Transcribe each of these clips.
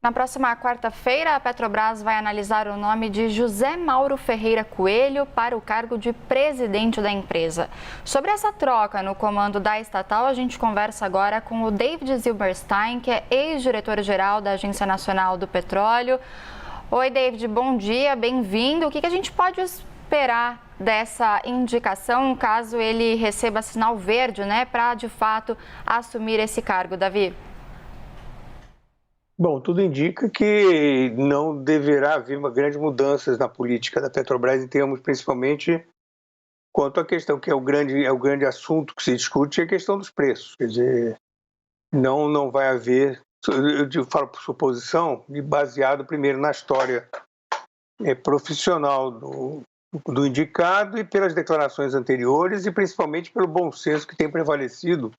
Na próxima quarta-feira, a Petrobras vai analisar o nome de José Mauro Ferreira Coelho para o cargo de presidente da empresa. Sobre essa troca no comando da estatal, a gente conversa agora com o David Zilberstein, que é ex-diretor-geral da Agência Nacional do Petróleo. Oi, David, bom dia, bem-vindo. O que a gente pode esperar dessa indicação, caso ele receba sinal verde, para, de fato, assumir esse cargo, Davi? Bom, tudo indica que não deverá haver grandes mudanças na política da Petrobras em termos, principalmente, quanto à questão que é o grande assunto que se discute, é a questão dos preços. Quer dizer, não vai haver, eu falo por suposição, baseado primeiro na história profissional do indicado e pelas declarações anteriores e principalmente pelo bom senso que tem prevalecido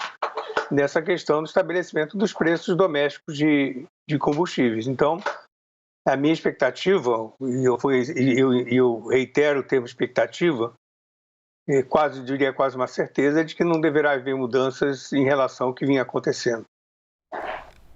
nessa questão do estabelecimento dos preços domésticos de combustíveis. Então, a minha expectativa, e eu reitero o termo expectativa, diria quase uma certeza de que não deverá haver mudanças em relação ao que vinha acontecendo.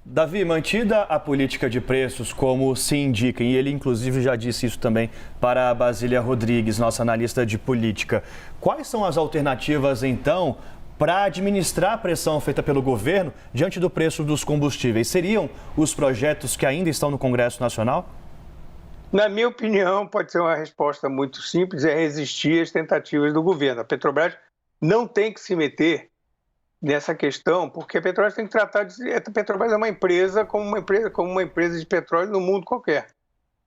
Davi, mantida a política de preços como se indica, e ele inclusive já disse isso também para a Basília Rodrigues, nossa analista de política, quais são as alternativas então para administrar a pressão feita pelo governo diante do preço dos combustíveis? Seriam os projetos que ainda estão no Congresso Nacional? Na minha opinião, pode ser uma resposta muito simples, é resistir às tentativas do governo. A Petrobras não tem que se meter nessa questão, porque a Petrobras tem que tratar a Petrobras é uma empresa como uma empresa de petróleo no mundo qualquer.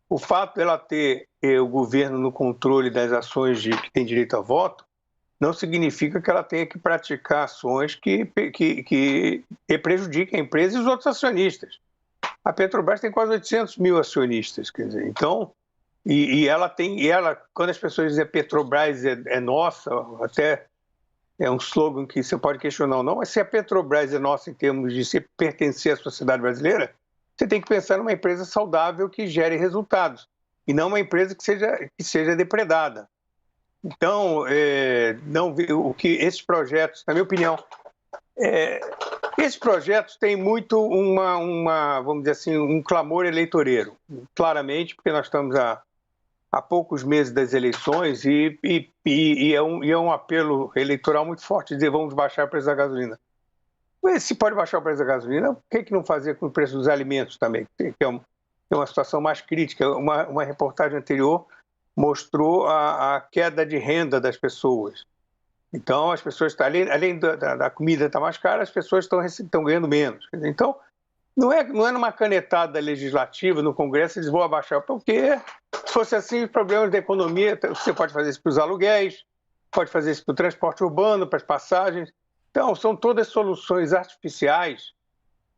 O fato dela ter o governo no controle das ações que tem direito a voto não significa que ela tenha que praticar ações que prejudiquem a empresa e os outros acionistas. A Petrobras tem quase 800 mil acionistas, quer dizer, então, quando as pessoas dizem Petrobras é nossa, até é um slogan que você pode questionar ou não, mas se a Petrobras é nossa em termos de se pertencer à sociedade brasileira, você tem que pensar numa empresa saudável que gere resultados, e não uma empresa que seja depredada. Então, esses projetos, na minha opinião, esses projetos têm muito vamos dizer assim, um clamor eleitoreiro, claramente, porque nós estamos há poucos meses das eleições e é um apelo eleitoral muito forte, dizer vamos baixar o preço da gasolina. Mas se pode baixar o preço da gasolina, por que não fazer com o preço dos alimentos também, que é uma situação mais crítica? Uma reportagem anterior mostrou a queda de renda das pessoas. Então, as pessoas, além da comida estar mais cara, as pessoas estão ganhando menos. Então, não é numa canetada legislativa no Congresso eles vão abaixar, porque se fosse assim, os problemas da economia, você pode fazer isso para os aluguéis, pode fazer isso para o transporte urbano, para as passagens. Então, são todas soluções artificiais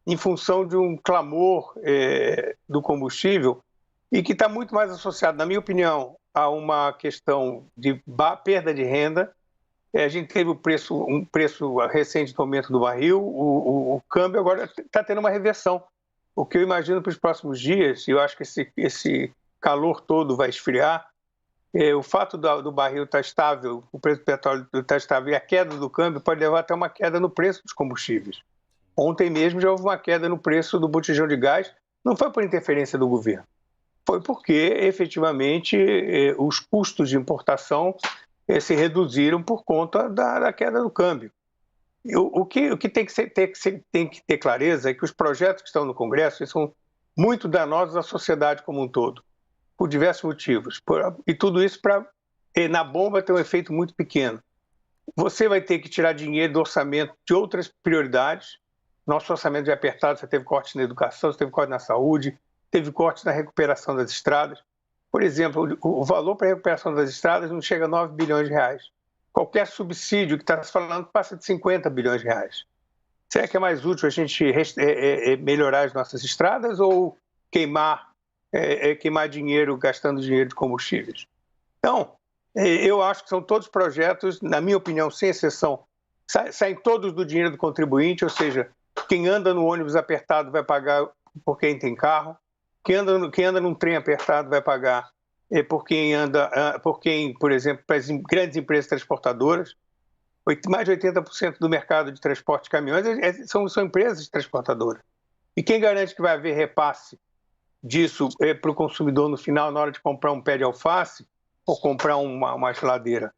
em função de um clamor do combustível e que está muito mais associado, na minha opinião, a uma questão de perda de renda. A gente teve um preço recente do aumento do barril, o câmbio agora está tendo uma reversão. O que eu imagino para os próximos dias, e eu acho que esse calor todo vai esfriar, o fato do barril estar estável, o preço do petróleo estar estável e a queda do câmbio pode levar até uma queda no preço dos combustíveis. Ontem mesmo já houve uma queda no preço do botijão de gás, não foi por interferência do governo, foi porque, efetivamente, os custos de importação se reduziram por conta da queda do câmbio. O que tem que ter clareza é que os projetos que estão no Congresso são muito danosos à sociedade como um todo, por diversos motivos. E tudo isso na bomba ter um efeito muito pequeno. Você vai ter que tirar dinheiro do orçamento de outras prioridades. Nosso orçamento é apertado, você teve cortes na educação, você teve cortes na saúde, teve cortes na recuperação das estradas. Por exemplo, o valor para a recuperação das estradas não chega a 9 bilhões de reais. Qualquer subsídio que está se falando passa de 50 bilhões de reais. Será que é mais útil a gente melhorar as nossas estradas ou queimar dinheiro gastando dinheiro de combustíveis? Então, eu acho que são todos projetos, na minha opinião, sem exceção, saem todos do dinheiro do contribuinte, ou seja, quem anda no ônibus apertado vai pagar por quem tem carro, quem anda num trem apertado vai pagar por quem, por exemplo, para as grandes empresas transportadoras. Mais de 80% do mercado de transporte de caminhões são empresas transportadoras. E quem garante que vai haver repasse disso para o consumidor no final, na hora de comprar um pé de alface ou comprar uma geladeira.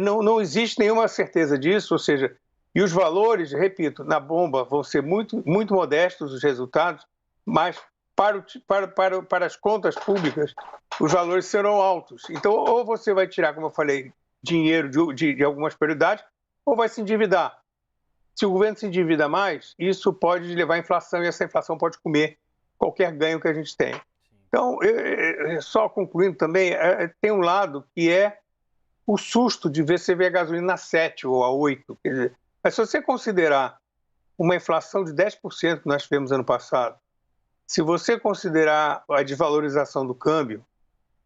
Não existe nenhuma certeza disso, ou seja, e os valores, repito, na bomba vão ser muito, muito modestos os resultados, mas para as contas públicas os valores serão altos. Então, ou você vai tirar, como eu falei, dinheiro de algumas prioridades, ou vai se endividar. Se o governo se endivida mais, isso pode levar à inflação e essa inflação pode comer qualquer ganho que a gente tem. Então, só concluindo também, tem um lado que é o susto de ver você ver a gasolina a 7 ou a 8. Quer dizer, mas se você considerar uma inflação de 10% que nós tivemos ano passado, se você considerar a desvalorização do câmbio,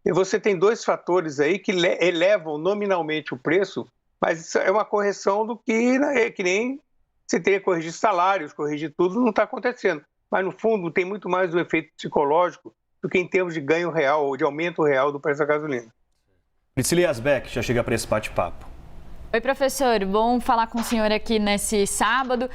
você tem dois fatores aí que elevam nominalmente o preço, mas isso é uma correção do que nem você teria que corrigir salários, corrigir tudo, não está acontecendo. Mas, no fundo, tem muito mais um efeito psicológico do que em termos de ganho real ou de aumento real do preço da gasolina. Priscila Yazbek já chega para esse bate-papo. Oi, professor, bom falar com o senhor aqui nesse sábado.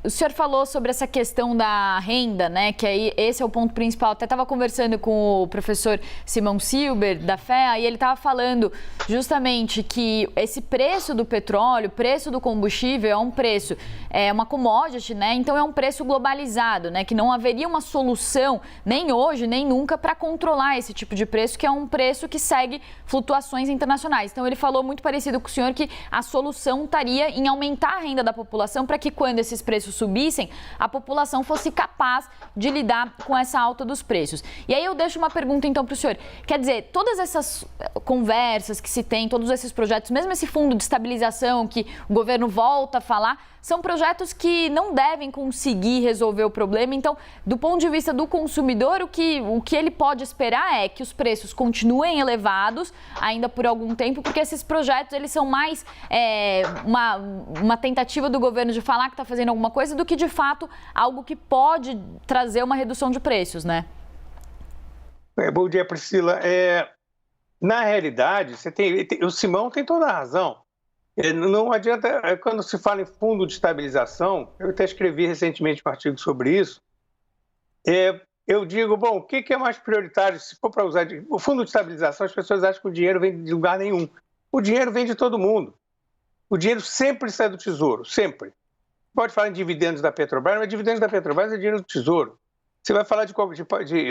O senhor falou sobre essa questão da renda, né? Que aí esse é o ponto principal. Até estava conversando com o professor Simão Silber, da FEA, e ele estava falando justamente que esse preço do petróleo, preço do combustível é um preço, é uma commodity, né? Então é um preço globalizado, né? Que não haveria uma solução, nem hoje, nem nunca, para controlar esse tipo de preço, que é um preço que segue flutuações internacionais. Então ele falou muito parecido com o senhor, que a solução estaria em aumentar a renda da população para que quando esses preços subissem, a população fosse capaz de lidar com essa alta dos preços. E aí eu deixo uma pergunta então para o senhor. Quer dizer, todas essas conversas que se tem, todos esses projetos, mesmo esse fundo de estabilização que o governo volta a falar, são projetos que não devem conseguir resolver o problema. Então, do ponto de vista do consumidor, o que ele pode esperar é que os preços continuem elevados ainda por algum tempo, porque esses projetos eles são mais uma tentativa do governo de falar que está fazendo alguma coisa do que, de fato, algo que pode trazer uma redução de preços, né? Bom dia, Priscila. Na realidade, o Simão tem toda a razão. Não adianta, quando se fala em fundo de estabilização, eu até escrevi recentemente um artigo sobre isso, eu digo, bom, o que é mais prioritário se for para usar o fundo de estabilização? As pessoas acham que o dinheiro vem de lugar nenhum. O dinheiro vem de todo mundo. O dinheiro sempre sai do Tesouro, sempre. Pode falar em dividendos da Petrobras, mas dividendos da Petrobras é dinheiro do Tesouro. Você vai falar de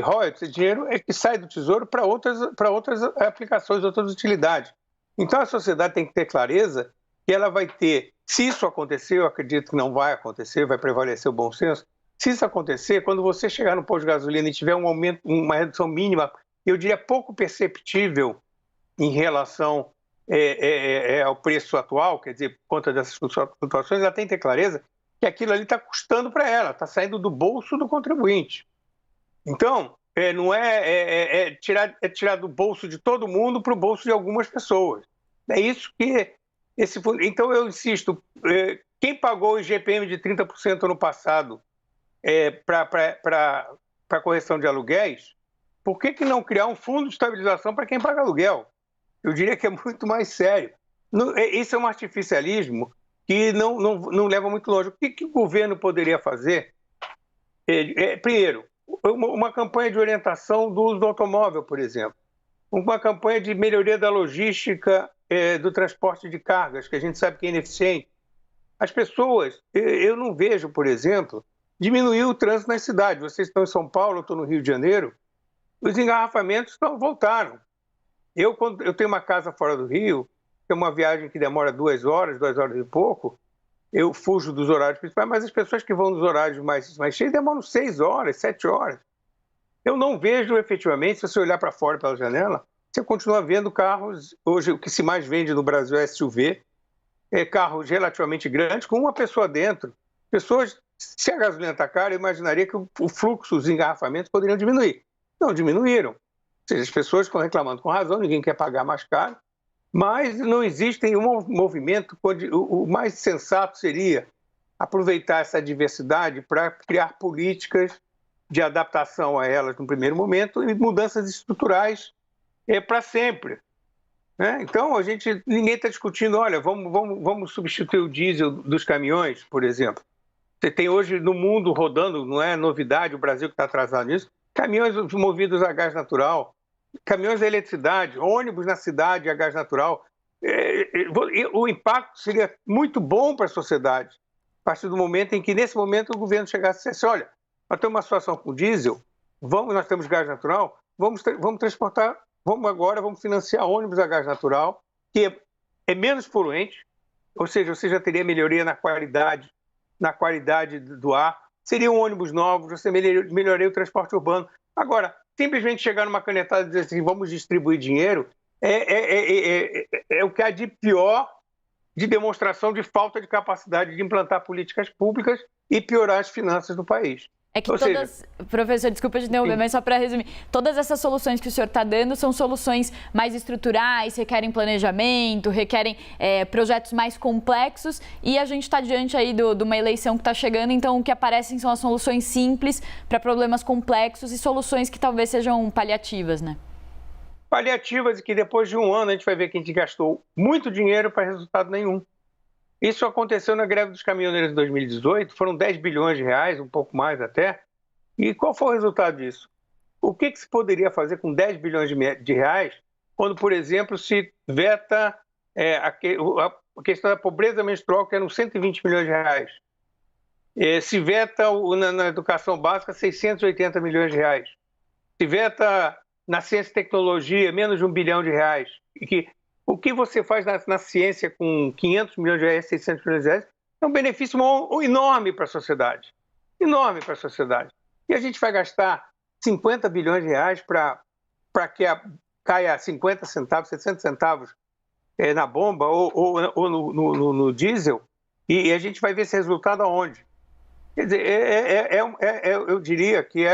royalties, dinheiro que sai do Tesouro para outras aplicações, outras utilidades. Então, a sociedade tem que ter clareza que ela vai ter, se isso acontecer, eu acredito que não vai acontecer, vai prevalecer o bom senso, se isso acontecer, quando você chegar no posto de gasolina e tiver um aumento, uma redução mínima, eu diria pouco perceptível em relação ao preço atual, quer dizer, por conta dessas flutuações, ela tem que ter clareza que aquilo ali está custando para ela, está saindo do bolso do contribuinte. Então, não tirar do bolso de todo mundo para o bolso de algumas pessoas. É isso que esse fundo... Então, eu insisto, quem pagou o IGPM de 30% ano passado para a correção de aluguéis, por que não criar um fundo de estabilização para quem paga aluguel? Eu diria que é muito mais sério. Isso é um artificialismo que não leva muito longe. O que o governo poderia fazer? Primeiro, uma campanha de orientação do uso do automóvel, por exemplo. Uma campanha de melhoria da logística do transporte de cargas, que a gente sabe que é ineficiente. As pessoas, eu não vejo, por exemplo, diminuir o trânsito nas cidades. Vocês estão em São Paulo, eu estou no Rio de Janeiro, os engarrafamentos voltaram. Eu tenho uma casa fora do Rio, tem uma viagem que demora 2 horas e pouco, eu fujo dos horários principais, mas as pessoas que vão nos horários mais cheios demoram 6 horas, 7 horas. Eu não vejo efetivamente, se você olhar para fora pela janela, você continua vendo carros, hoje o que se mais vende no Brasil é SUV, carros relativamente grandes, com uma pessoa dentro. Pessoas, se a gasolina está cara, eu imaginaria que o fluxo, os engarrafamentos poderiam diminuir. Não diminuíram. Ou seja, as pessoas estão reclamando com razão, ninguém quer pagar mais caro, mas não existe nenhum movimento. O mais sensato seria aproveitar essa diversidade para criar políticas de adaptação a elas no primeiro momento e mudanças estruturais para sempre. Né? Então, ninguém está discutindo, olha, vamos substituir o diesel dos caminhões, por exemplo. Você tem hoje no mundo rodando, não é novidade, o Brasil que está atrasado nisso, caminhões movidos a gás natural, caminhões a eletricidade, ônibus na cidade a gás natural. O impacto seria muito bom para a sociedade, a partir do momento em que, nesse momento, o governo chegasse e dissesse: olha, nós temos uma situação com diesel, nós temos gás natural, vamos transportar, vamos financiar ônibus a gás natural, que é menos poluente, ou seja, você já teria melhoria na qualidade do ar, seriam ônibus novos, você melhoraria o transporte urbano. Agora, simplesmente chegar numa canetada e dizer assim, vamos distribuir dinheiro, é o que há de pior de demonstração de falta de capacidade de implantar políticas públicas e piorar as finanças do país. É que professor, desculpa te interromper, mas só para resumir, todas essas soluções que o senhor está dando são soluções mais estruturais, requerem planejamento, requerem projetos mais complexos, e a gente está diante aí de uma eleição que está chegando, então o que aparecem são as soluções simples para problemas complexos e soluções que talvez sejam paliativas, né? Paliativas, e que depois de um ano a gente vai ver que a gente gastou muito dinheiro para resultado nenhum. Isso aconteceu na greve dos caminhoneiros de 2018, foram 10 bilhões de reais, um pouco mais até. E qual foi o resultado disso? O que se poderia fazer com 10 bilhões de reais quando, por exemplo, se veta a questão da pobreza menstrual, que eram 120 milhões de reais? Se veta na educação básica 680 milhões de reais. Se veta na ciência e tecnologia menos de 1 bilhão de reais. O que você faz na ciência com 500 milhões de reais, 600 milhões de reais, é um benefício enorme para a sociedade. Enorme para a sociedade. E a gente vai gastar 50 bilhões de reais para que caia 50 centavos, 60 centavos na bomba ou no diesel, e a gente vai ver esse resultado aonde? Quer dizer, eu diria que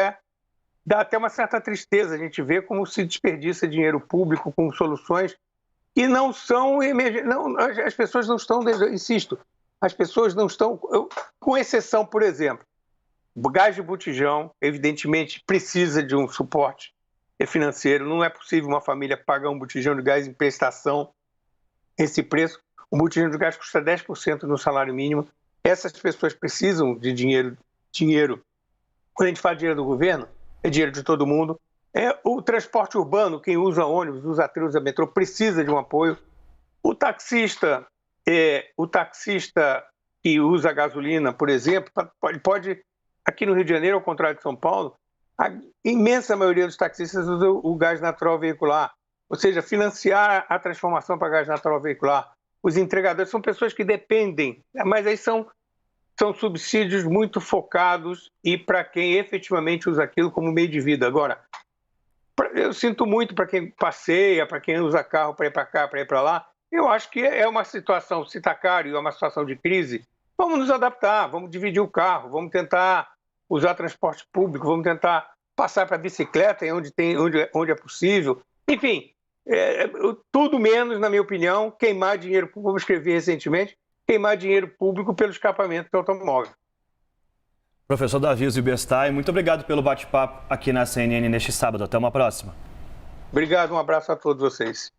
dá até uma certa tristeza a gente ver como se desperdiça dinheiro público com soluções que não são emergentes. As pessoas não estão, insisto, as pessoas não estão, com exceção, por exemplo, o gás de botijão, evidentemente, precisa de um suporte financeiro. Não é possível uma família pagar um botijão de gás em prestação esse preço. Um botijão de gás custa 10% no salário mínimo. Essas pessoas precisam de dinheiro. Quando a gente fala de dinheiro do governo, é dinheiro de todo mundo. O transporte urbano, quem usa ônibus, usa trem, usa metrô, precisa de um apoio. O taxista que usa gasolina, por exemplo, pode, aqui no Rio de Janeiro, ao contrário de São Paulo, a imensa maioria dos taxistas usa o gás natural veicular, ou seja, financiar a transformação para gás natural veicular. Os entregadores são pessoas que dependem, mas aí são subsídios muito focados e para quem efetivamente usa aquilo como meio de vida. Agora, eu sinto muito para quem passeia, para quem usa carro para ir para cá, para ir para lá. Eu acho que é uma situação, se está caro e é uma situação de crise, vamos nos adaptar, vamos dividir o carro, vamos tentar usar transporte público, vamos tentar passar para bicicleta onde é possível. Enfim, tudo menos, na minha opinião, queimar dinheiro público, como eu escrevi recentemente, queimar dinheiro público pelo escapamento do automóvel. Professor Davi Zilberstein, muito obrigado pelo bate-papo aqui na CNN neste sábado. Até uma próxima. Obrigado, um abraço a todos vocês.